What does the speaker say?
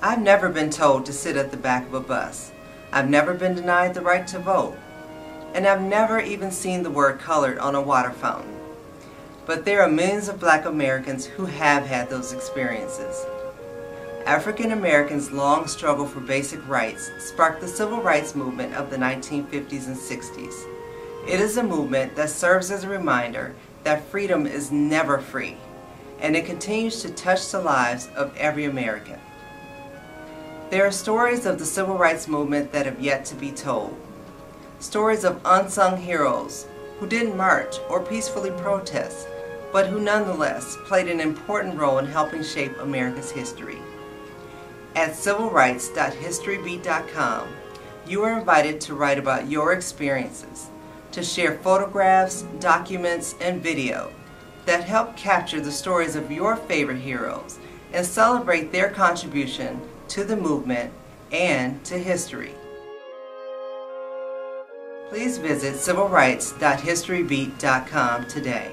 I've never been told to sit at the back of a bus. I've never been denied the right to vote. And I've never even seen the word colored on a water fountain. But there are millions of Black Americans who have had those experiences. African Americans' long struggle for basic rights sparked the civil rights movement of the 1950s and 60s. It is a movement that serves as a reminder that freedom is never free, and it continues to touch the lives of every American. There are stories of the civil rights movement that have yet to be told. Stories of unsung heroes who didn't march or peacefully protest, but who nonetheless played an important role in helping shape America's history. At civilrights.historybeat.com, you are invited to write about your experiences, to share photographs, documents, and video that help capture the stories of your favorite heroes and celebrate their contribution to the movement and to history. Please visit civilrights.historybeat.com today.